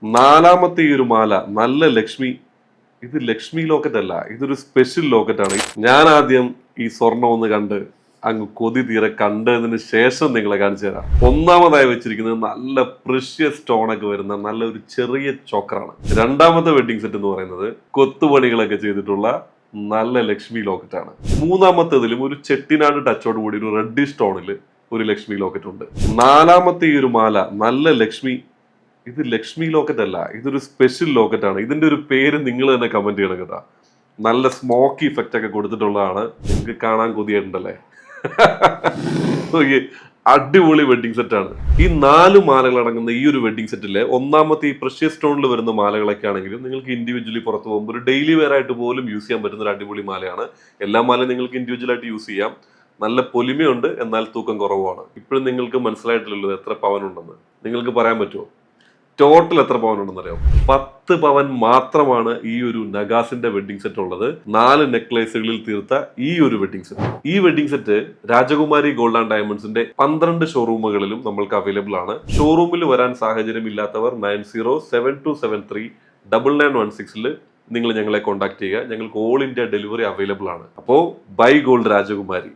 നാലാമത്തെ ഈ ഒരു മാല നല്ല ലക്ഷ്മി. ഇത് ലക്ഷ്മി ലോക്കറ്റ് അല്ല, ഇതൊരു സ്പെഷ്യൽ ലോക്കറ്റ് ആണ്. ഞാൻ ആദ്യം ഈ സ്വർണം ഒന്ന് കണ്ട് അങ്ങ് കൊതി തീരെ കണ്ടതിന് ശേഷം നിങ്ങളെ കാണിച്ചു തരാം. ഒന്നാമതായി വെച്ചിരിക്കുന്നത് നല്ല പ്രഷ്യസ് സ്റ്റോൺ ഒക്കെ വരുന്ന നല്ല ഒരു ചെറിയ ചോക്കറാണ്. രണ്ടാമത്തെ വെഡിങ് സെറ്റ് എന്ന് പറയുന്നത് കൊത്തുപണികളൊക്കെ ചെയ്തിട്ടുള്ള നല്ല ലക്ഷ്മി ലോക്കറ്റ് ആണ്. മൂന്നാമത്തേതിലും ഒരു ചെട്ടിനാട് ടച്ചോട് കൂടി ഒരു റെഡ് സ്റ്റോണിൽ ഒരു ലക്ഷ്മി ലോക്കറ്റ് ഉണ്ട്. നാലാമത്തെ ഈ ഒരു മാല നല്ല ലക്ഷ്മി. ഇത് ലക്ഷ്മി ലോക്കറ്റ് അല്ല, ഇതൊരു സ്പെഷ്യൽ ലോക്കറ്റ് ആണ്. ഇതിന്റെ ഒരു പേര് നിങ്ങൾ തന്നെ കമന്റ് ചെയ്യണം കേട്ടോ. നല്ല സ്മോക്കി ഇഫക്റ്റ് ഒക്കെ കൊടുത്തിട്ടുള്ളതാണ്. നിങ്ങൾക്ക് കാണാൻ കൊതിയായിട്ടുണ്ടല്ലേ? അടിപൊളി വെഡിങ് സെറ്റ് ആണ്. ഈ 4 മാലകൾ അടങ്ങുന്ന ഈ ഒരു വെഡിങ് സെറ്റിലെ ഒന്നാമത്തെ ഈ പ്രഷ്യസ് സ്റ്റോണിൽ വരുന്ന മാലകളൊക്കെ ആണെങ്കിലും നിങ്ങൾക്ക് ഇൻഡിവിജ്വലി പുറത്ത് പോകുമ്പോൾ ഒരു ഡെയിലി വെയർ ആയിട്ട് പോലും യൂസ് ചെയ്യാൻ പറ്റുന്ന ഒരു അടിപൊളി മാലയാണ്. എല്ലാ മാലയും നിങ്ങൾക്ക് ഇൻഡിവിജ്വൽ ആയിട്ട് യൂസ് ചെയ്യാം. നല്ല പൊലിമയുണ്ട്, എന്നാൽ തൂക്കം കുറവാണ്. ഇപ്പോഴും നിങ്ങൾക്ക് മനസ്സിലായിട്ടില്ലല്ലോ എത്ര പവൻ ഉണ്ടെന്ന്. നിങ്ങൾക്ക് പറയാൻ പറ്റുമോ ടോട്ടൽ എത്ര പവൻ ഉണ്ടെന്ന് അറിയാം? 10 പവൻ മാത്രമാണ് ഈ ഒരു നഗാസിന്റെ വെഡിങ് സെറ്റ് ഉള്ളത്. 4 നെക്ലേസുകളിൽ തീർത്ത ഈ ഒരു വെഡിങ് സെറ്റ്. ഈ വെഡിങ് സെറ്റ് രാജകുമാരി ഗോൾഡ് ആൻഡ് ഡയമണ്ട്സിന്റെ 12 ഷോറൂമുകളിലും നമ്മൾക്ക് അവൈലബിൾ ആണ്. ഷോറൂമിൽ വരാൻ സാഹചര്യം ഇല്ലാത്തവർ 9072239916 നിങ്ങൾ ഞങ്ങളെ കോൺടാക്ട് ചെയ്യുക. ഞങ്ങൾക്ക് ഓൾ ഇന്ത്യ ഡെലിവറി അവൈലബിൾ ആണ്. അപ്പോൾ ബൈ ഗോൾഡ് രാജകുമാരി.